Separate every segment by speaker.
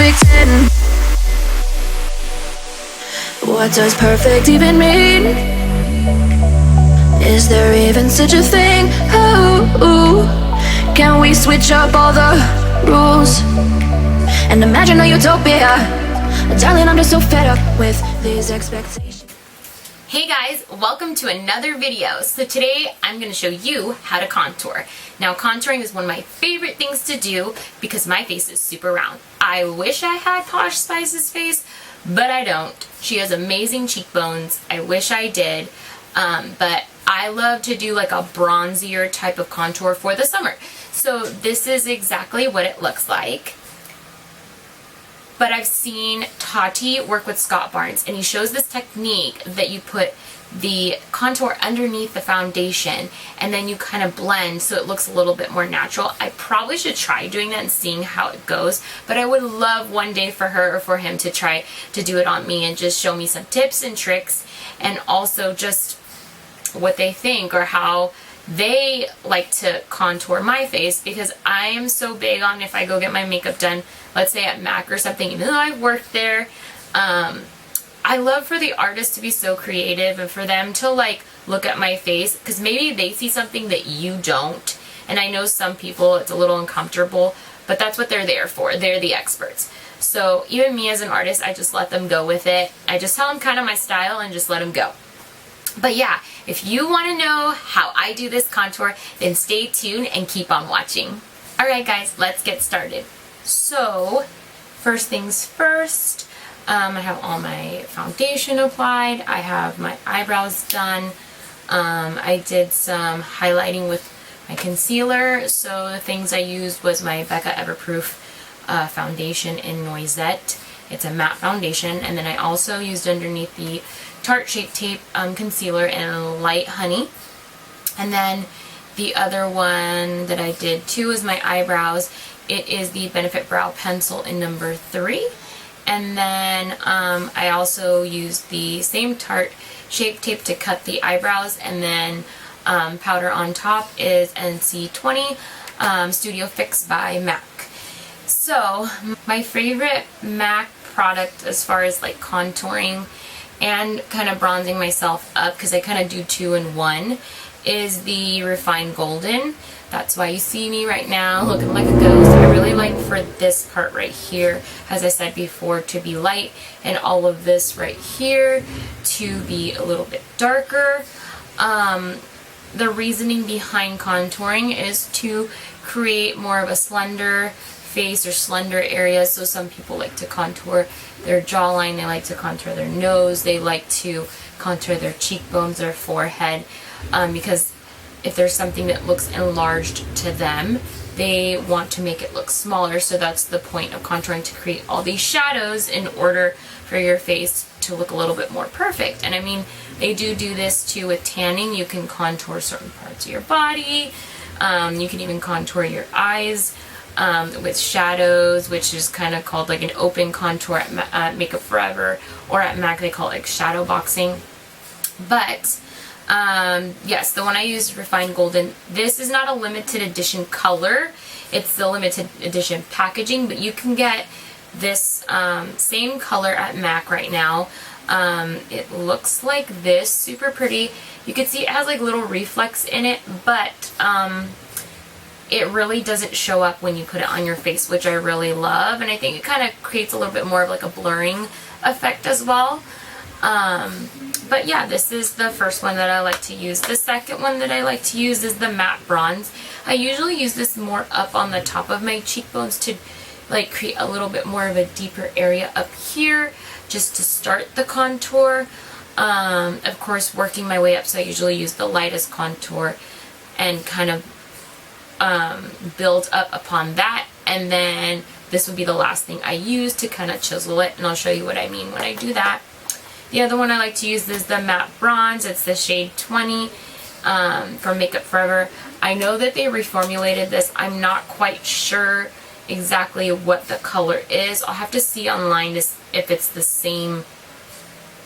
Speaker 1: perfect 10. What does perfect even mean? Is there even such a thing? Oh, can we switch up all the rules and imagine a utopia? Darling, I'm just so fed up with these expectations.
Speaker 2: Hey guys, welcome to another video. So today I'm going to show you how to contour. Now contouring is one of my favorite things to do because my face is super round. I wish I had Posh Spice's face, but I don't. She has amazing cheekbones. I wish I did, but I love to do like a bronzier type of contour for the summer. So this is exactly what it looks like. But I've seen Tati work with Scott Barnes, and he shows this technique that you put the contour underneath the foundation and then you kind of blend so it looks a little bit more natural. I probably should try doing that and seeing how it goes, but I would love one day for her or for him to try to do it on me and just show me some tips and tricks, and also just what they think or how they like to contour my face, because I am so big on, if I go get my makeup done, let's say at MAC or something, even though I've worked there, I love for the artist to be so creative and for them to like look at my face, because maybe they see something that you don't, and I know some people it's a little uncomfortable, but that's what they're there for. They're the experts. So even me as an artist, I just let them go with it. I just tell them kind of my style and just let them go. But yeah, if you want to know how I do this contour, then stay tuned and keep on watching. Alright guys, let's get started. So, first things first, I have all my foundation applied, I have my eyebrows done, I did some highlighting with my concealer, so the things I used was my Becca Everproof foundation in Noisette. It's a matte foundation, and then I also used underneath the Tarte Shape Tape concealer in Light Honey. And then the other one that I did too is my eyebrows. It is the Benefit Brow Pencil in number 3. And then I also used the same Tarte Shape Tape to cut the eyebrows, and then powder on top is NC20 Studio Fix by MAC. So my favorite MAC product as far as like contouring and kind of bronzing myself up, because I kind of do 2 in 1, is the Refined Golden. That's why you see me right now looking like a ghost. I really like for this part right here, as I said before, to be light, and all of this right here to be a little bit darker. The reasoning behind contouring is to create more of a slender face or slender areas. So some people like to contour their jawline, they like to contour their nose, they like to contour their cheekbones, their forehead, because if there's something that looks enlarged to them, they want to make it look smaller. So that's the point of contouring, to create all these shadows in order for your face to look a little bit more perfect. And I mean, they do this too with tanning. You can contour certain parts of your body, you can even contour your eyes with shadows, which is kind of called like an open contour at Makeup Forever, or at MAC they call it like shadow boxing. But yes, the one I used, Refined Golden, this is not a limited edition color, it's the limited edition packaging, but you can get this same color at MAC right now. It looks like this, super pretty. You can see it has like little reflex in it, but it really doesn't show up when you put it on your face, which I really love, and I think it kind of creates a little bit more of like a blurring effect as well. But yeah, this is the first one that I like to use. The second one that I like to use is the Matte Bronze. I usually use this more up on the top of my cheekbones to like create a little bit more of a deeper area up here, just to start the contour. Of course, working my way up, so I usually use the lightest contour and kind of build up upon that, and then this would be the last thing I use to kind of chisel it, and I'll show you what I mean when I do that. The other one I like to use is the Matte Bronze. It's the shade 20 from Makeup Forever. I know that they reformulated this. I'm not quite sure exactly what the color is. I'll have to see online if it's the same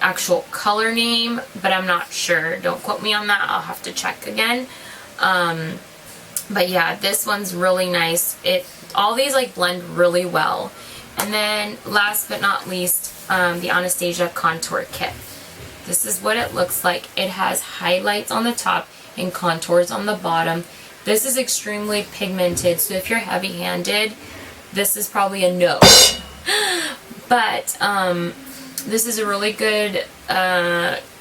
Speaker 2: actual color name, but I'm not sure. Don't quote me on that. I'll have to check again. But yeah, this one's really nice. All these like blend really well, And then last but not least, the Anastasia Contour Kit. This is what it looks like. It has highlights on the top and contours on the bottom. This is extremely pigmented, so if you're heavy-handed, this is probably a no. But this is a really good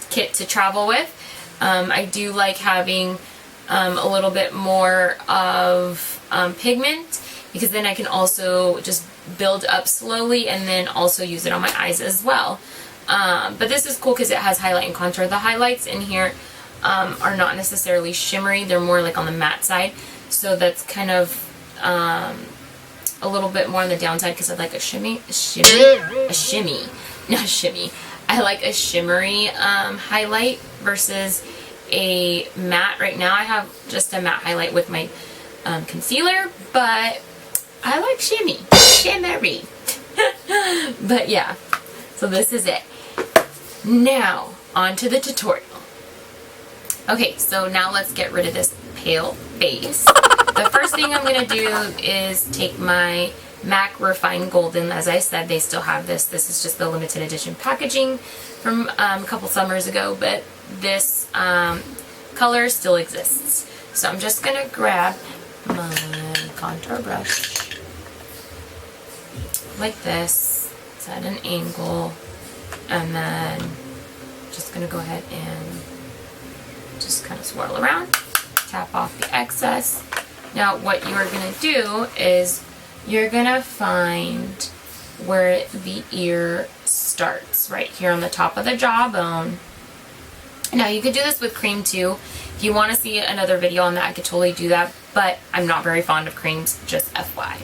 Speaker 2: kit to travel with. I do like having a little bit more of pigment, because then I can also just build up slowly and then also use it on my eyes as well. But this is cool because it has highlight and contour. The highlights in here are not necessarily shimmery, they're more like on the matte side, so that's kind of a little bit more on the downside, because I like I like a shimmery highlight versus a matte. Right now I have just a matte highlight with my concealer, but I like shimmery. But yeah, so this is it. Now, on to the tutorial. Okay, so now let's get rid of this pale face. The first thing I'm going to do is take my MAC Refined Golden. As I said, they still have this. This is just the limited edition packaging from a couple summers ago, but this color still exists. So I'm just going to grab my contour brush like this. It's at an angle, and then just going to go ahead and just kind of swirl around, tap off the excess. Now what you're going to do is you're going to find where the ear starts, right here on the top of the jawbone. Now you could do this with cream too. If you want to see another video on that, I could totally do that, but I'm not very fond of creams, just FY.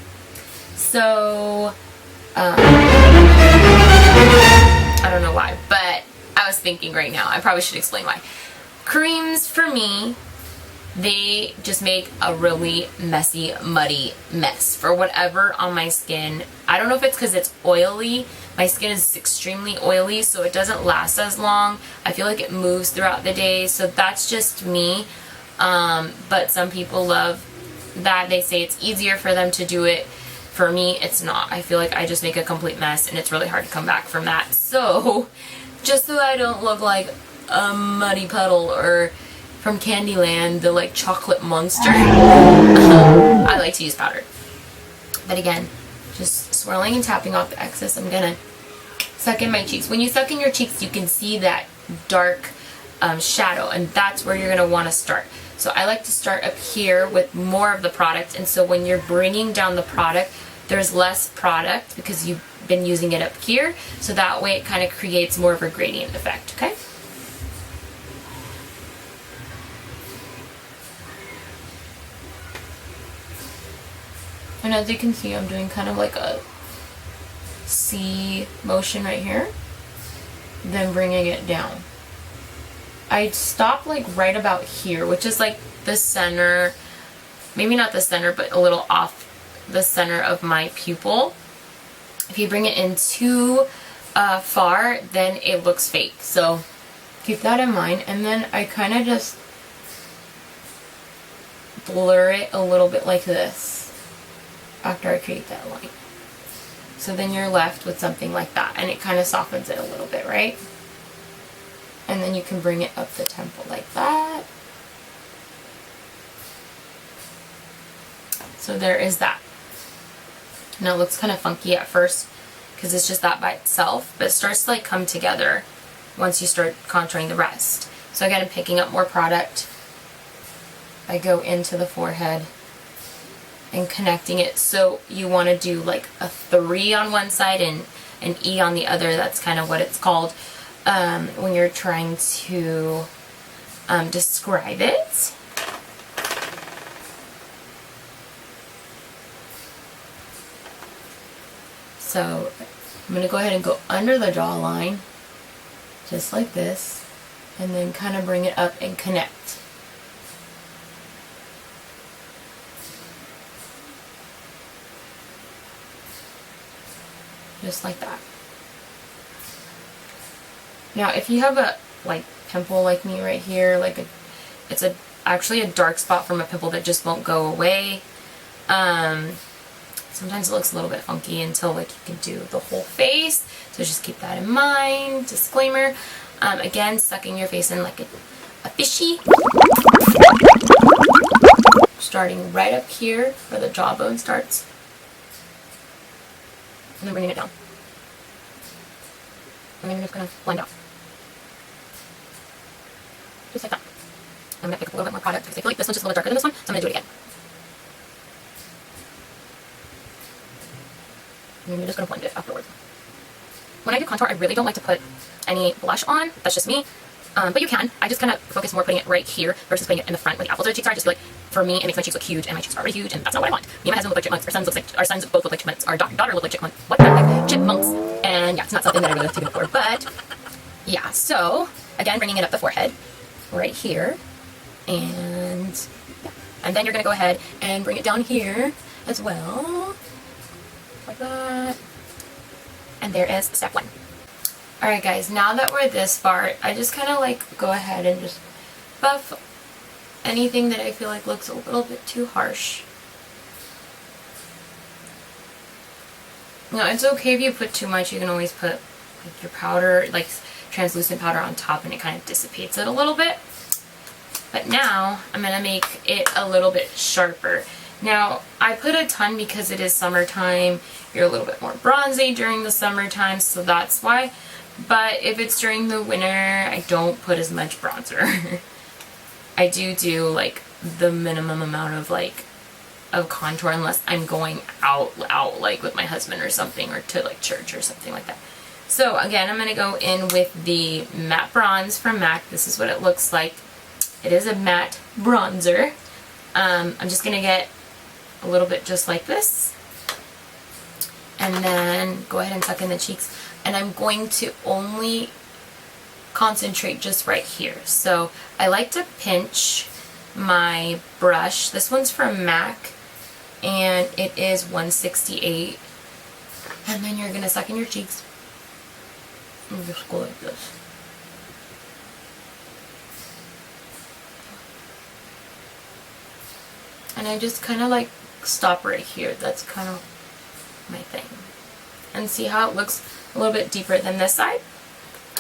Speaker 2: So, I don't know why, but I was thinking right now, I probably should explain why. Creams, for me, they just make a really messy, muddy mess for whatever on my skin. I don't know if it's because it's oily. My skin is extremely oily, so it doesn't last as long. I feel like it moves throughout the day, so that's just me. But some people love that. They say it's easier for them to do it. For me, it's not. I feel like I just make a complete mess, and it's really hard to come back from that. So, just so I don't look like a muddy puddle or from Candyland, the like chocolate monster, I like to use powder. But again, just swirling and tapping off the excess. I'm gonna suck in my cheeks. When you suck in your cheeks, you can see that dark shadow, and that's where you're gonna want to start. So I like to start up here with more of the product, and so when you're bringing down the product, there's less product because you've been using it up here, so that way it kind of creates more of a gradient effect, okay? And as you can see, I'm doing kind of like a C motion right here, then bringing it down. I stop like right about here, which is like the center, maybe not the center, but a little off the center of my pupil. If you bring it in too far, then it looks fake. So keep that in mind. And then I kind of just blur it a little bit like this after I create that line. So then you're left with something like that, and it kind of softens it a little bit, right? And then you can bring it up the temple like that. So there is that. Now it looks kind of funky at first because it's just that by itself, but it starts to like come together once you start contouring the rest. So again, I'm picking up more product. I go into the forehead and connecting it. So you want to do like a 3 on one side and an E on the other. That's kind of what it's called when you're trying to describe it. So I'm going to go ahead and go under the jawline, just like this, and then kind of bring it up and connect. Just like that. Now if you have a like pimple like me right here, like actually a dark spot from a pimple that just won't go away, Sometimes it looks a little bit funky until like you can do the whole face. So just keep that in mind. Disclaimer. Again, sucking your face in like a fishy. Starting right up here where the jawbone starts. And then bringing it down. And then you're just going to blend out. Just like that. I'm going to pick up a little bit more product because I feel like this one's just a little darker than this one, so I'm going to do it again. And you're just going to blend it afterwards. When I do contour, I really don't like to put any blush on. That's just me. But you can. I just kind of focus more putting it right here versus putting it in the front where the apples of the cheeks are. I just feel like, for me, it makes my cheeks look huge, and my cheeks are already huge, and that's not what I want. Me and my husband look like chipmunks. Our sons both look like chipmunks. Our daughter look like chipmunks. What the heck? Chipmunks. And yeah, it's not something that I really have to do before. But yeah, so again, bringing it up the forehead right here. And yeah. And then you're going to go ahead and bring it down here as well. Like that. And there is step one. Alright guys, now that we're this far, I just kind of like go ahead and just buff anything that I feel like looks a little bit too harsh. Now it's okay if you put too much. You can always put like your powder, like translucent powder on top, and it kind of dissipates it a little bit. But now I'm going to make it a little bit sharper. Now I put a ton because it is summertime. You're a little bit more bronzy during the summertime, so that's why. But if it's during the winter, I don't put as much bronzer. I do like the minimum amount of like of contour unless I'm going out like with my husband or something, or to like church or something like that. So again, I'm going to go in with the matte bronze from MAC. This is what it looks like. It is a matte bronzer. I'm just going to get a little bit just like this. And then go ahead and tuck in the cheeks. And I'm going to only concentrate just right here. So I like to pinch my brush. This one's from MAC, and it is 168. And then you're going to suck in your cheeks. And just go like this. And I just kind of like stop right here. That's kind of my thing. And see how it looks a little bit deeper than this side,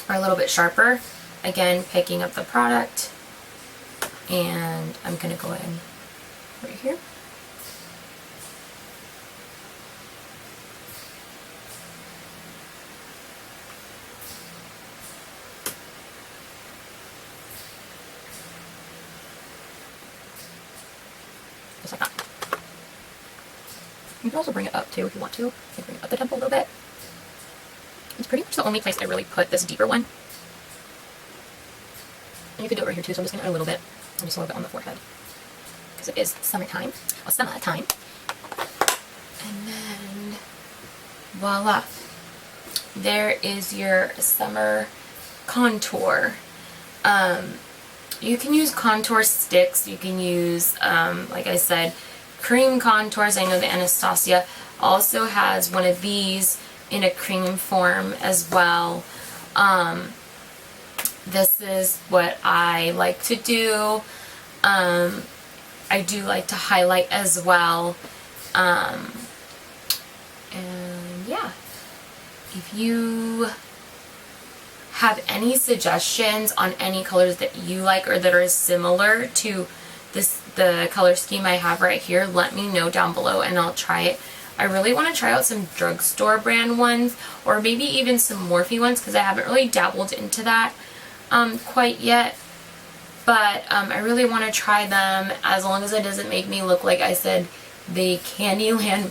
Speaker 2: or a little bit sharper. Again, picking up the product, and I'm going to go in right here. Just like that. You can also bring it up too if you want to. You can bring it up the temple a little bit. It's pretty much the only place I really put this deeper one. And you could do it right here too, so I'm just going to add a little bit. And just a little bit on the forehead. Because it is summertime. Well, summertime. And then, voila. There is your summer contour. You can use contour sticks. You can use, like I said, cream contours. I know the Anastasia also has one of these in a cream form as well. This is what I like to do. I do like to highlight as well. And yeah, if you have any suggestions on any colors that you like or that are similar to the color scheme I have right here, let me know down below and I'll try it. I really want to try out some drugstore brand ones, or maybe even some Morphe ones, because I haven't really dabbled into that quite yet. But I really want to try them, as long as it doesn't make me look like I said the Candyland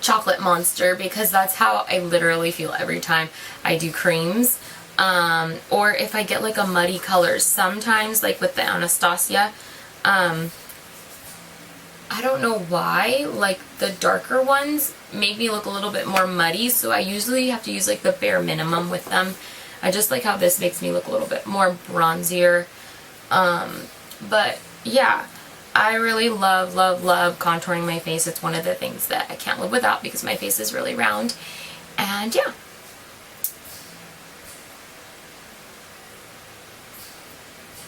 Speaker 2: chocolate monster, because that's how I literally feel every time I do creams. Or if I get like a muddy color, sometimes like with the Anastasia, I don't know why, like the darker ones make me look a little bit more muddy, so I usually have to use like the bare minimum with them. I just like how this makes me look a little bit more bronzier. But yeah, I really love contouring my face. It's one of the things that I can't live without because my face is really round. And yeah.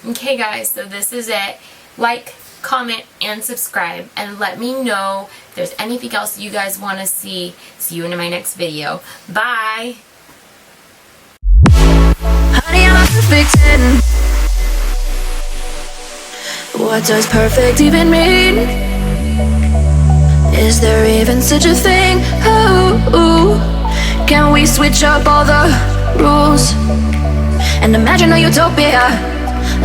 Speaker 2: Okay guys, so this is it. Like, comment, and subscribe, and let me know if there's anything else you guys want to see. See you in my next video. Bye!
Speaker 1: Honey, I'm a perfect 10. What does perfect even mean? Is there even such a thing? Ooh, can we switch up all the rules and imagine a utopia?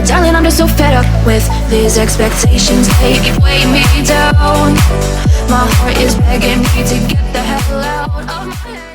Speaker 1: Darling, I'm just so fed up with these expectations. They weigh me down. My heart is begging me to get the hell out of my head.